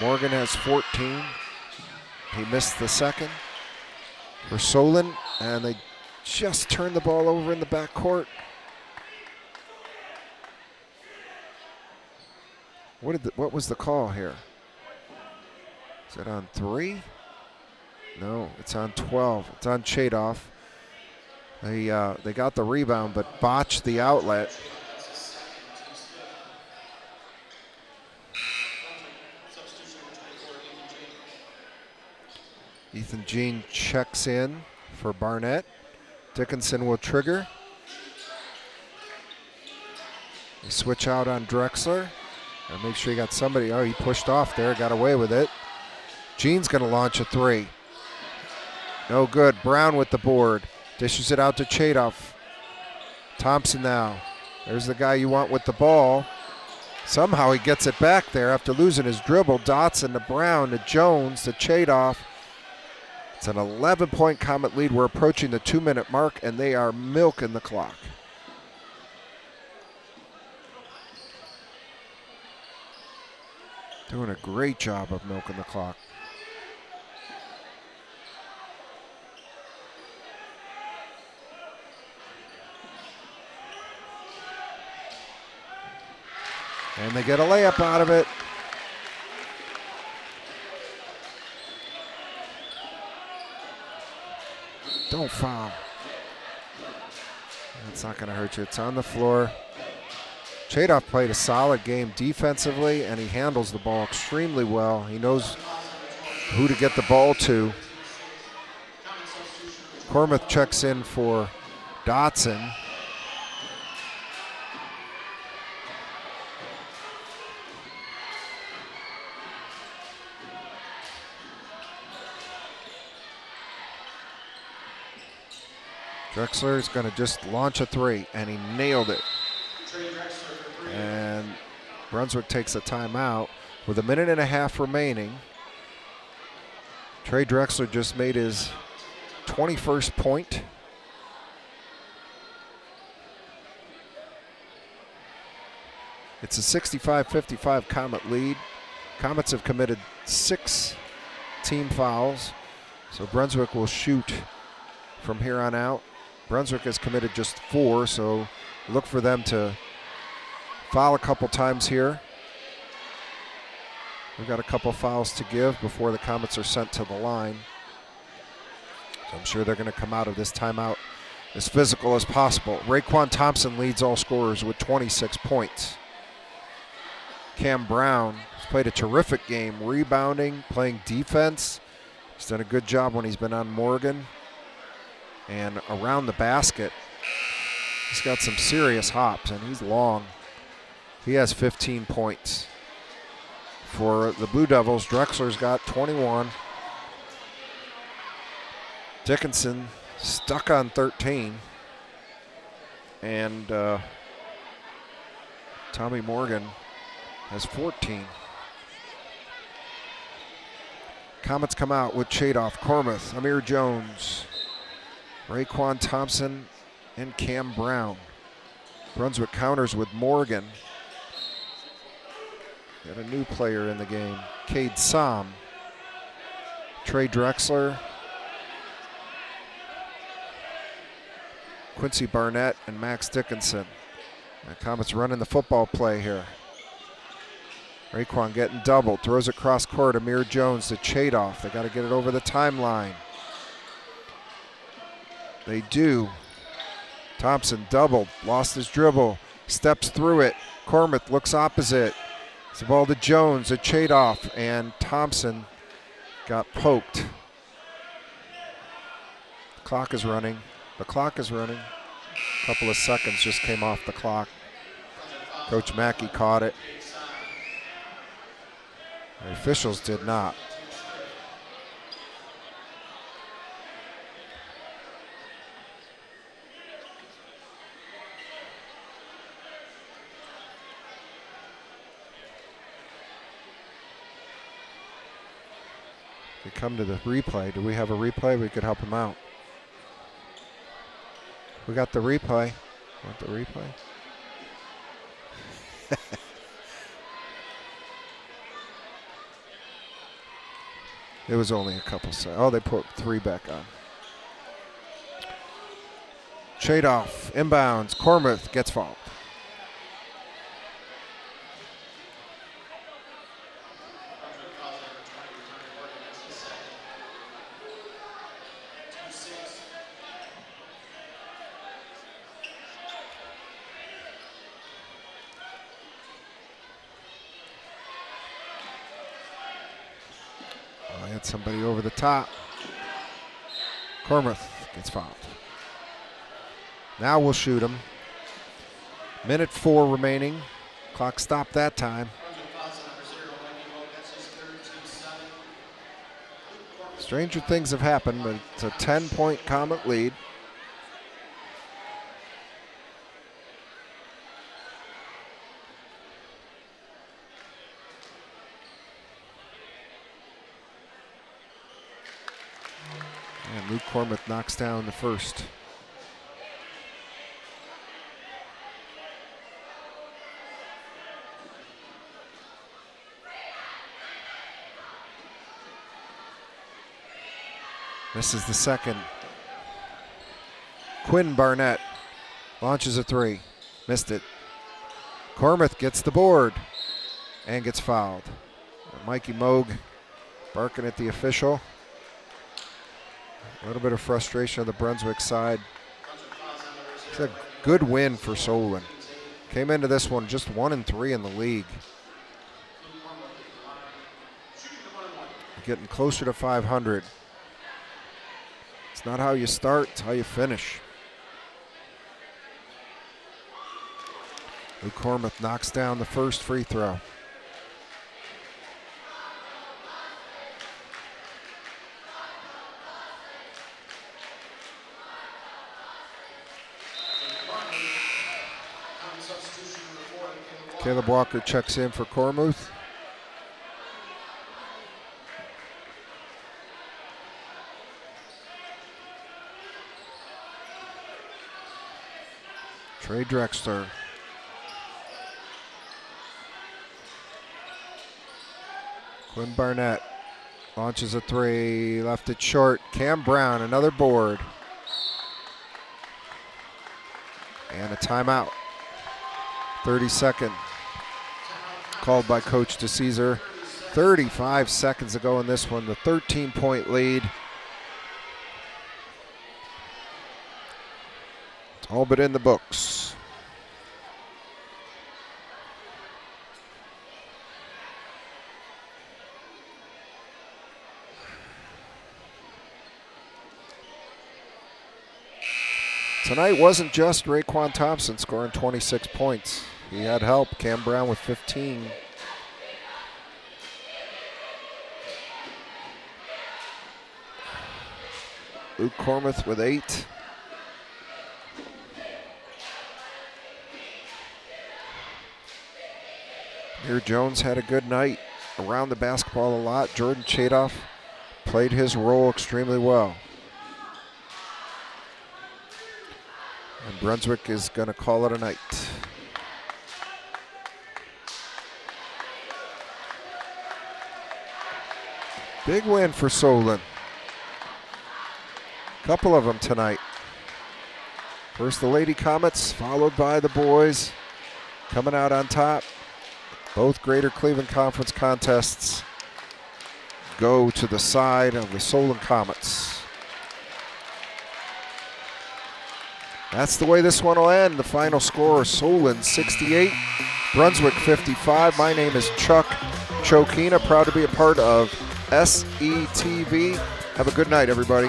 Morgan has 14. He missed the second for Solon, and they just turned the ball over in the backcourt. What was the call here? Is it on 3? No, it's on 12. It's on Chadoff. They got the rebound, but botched the outlet. Ethan Jean checks in for Barnett. Dickinson will trigger. They switch out on Drexler. Gotta make sure you got somebody. Oh, he pushed off there, got away with it. Jean's gonna launch a 3. No good. Brown with the board. Dishes it out to Chadoff. Thompson now. There's the guy you want with the ball. Somehow he gets it back there after losing his dribble. Dotson to Brown to Jones to Chadoff. It's an 11-point Comet lead. We're approaching the 2-minute mark, and they are milking the clock. Doing a great job of milking the clock. And they get a layup out of it. Don't foul. That's not going to hurt you. It's on the floor. Chadoff played a solid game defensively, and he handles the ball extremely well. He knows who to get the ball to. Cormuth checks in for Dotson. Drexler is going to just launch a three, and he nailed it. And Brunswick takes a timeout with 1.5 minutes remaining. Trey Drexler just made his 21st point. It's a 65-55 Comet lead. Comets have committed 6 team fouls, so Brunswick will shoot from here on out. Brunswick has committed just 4, so look for them to foul a couple times here. We've got a couple fouls to give before the Comets are sent to the line. So I'm sure they're going to come out of this timeout as physical as possible. Raekwon Thompson leads all scorers with 26 points. Cam Brown has played a terrific game, rebounding, playing defense. He's done a good job when he's been on Morgan. And around the basket, he's got some serious hops, and he's long. He has 15 points. For the Blue Devils, Drexler's got 21. Dickinson stuck on 13. And Tommy Morgan has 14. Comets come out with Chadoff, Cormuth, Amir Jones, Raekwon Thompson, and Cam Brown. Brunswick counters with Morgan. Got a new player in the game, Cade Som. Trey Drexler, Quincy Barnett, and Max Dickinson. The Comets running the football play here. Raekwon getting doubled, throws it cross court, Amir Jones to Chadoff. They got to get it over the timeline. They do. Thompson doubled, lost his dribble, steps through it. Cormuth looks opposite. It's the ball to Jones, to Chadoff, and Thompson got poked. The clock is running. The clock is running. A couple of seconds just came off the clock. Coach Mackey caught it. The officials did not. We come to the replay. Do we have a replay? We could help him out. We got the replay. Want the replay? It was only a couple seconds. Oh, they put 3 back on. Chadoff, inbounds. Cormuth gets fouled. Somebody over the top. Cormuth gets fouled. Now we'll shoot him. 1:04 remaining. Clock stopped that time. Stranger things have happened, but it's a 10-point Comet lead. And Luke Cormuth knocks down the first. This is the second. Quinn Barnett launches a three. Missed it. Cormuth gets the board and gets fouled. Mikey Moog barking at the official. A little bit of frustration on the Brunswick side. It's a good win for Solon. Came into this one just 1-3 in the league. Getting closer to 500. It's not how you start, it's how you finish. Luke Cormuth knocks down the first free throw. Caleb Walker checks in for Cormuth. Trey Drexler. Quinn Barnett launches a three, left it short. Cam Brown, another board. And a timeout. 30-second called by Coach DeCesar. 35 seconds ago in this one, the 13-point lead. It's all but in the books. Tonight wasn't just Raekwon Thompson scoring 26 points. He had help. Cam Brown with 15. Luke Cormuth with 8. Here Jones had a good night around the basketball a lot. Jordan Chadoff played his role extremely well. And Brunswick is going to call it a night. Big win for Solon. Couple of them tonight. First the Lady Comets, followed by the boys. Coming out on top. Both Greater Cleveland Conference contests go to the side of the Solon Comets. That's the way this one will end. The final score is Solon 68, Brunswick 55. My name is Chuck Chokina, proud to be a part of SETV. Have a good night, everybody.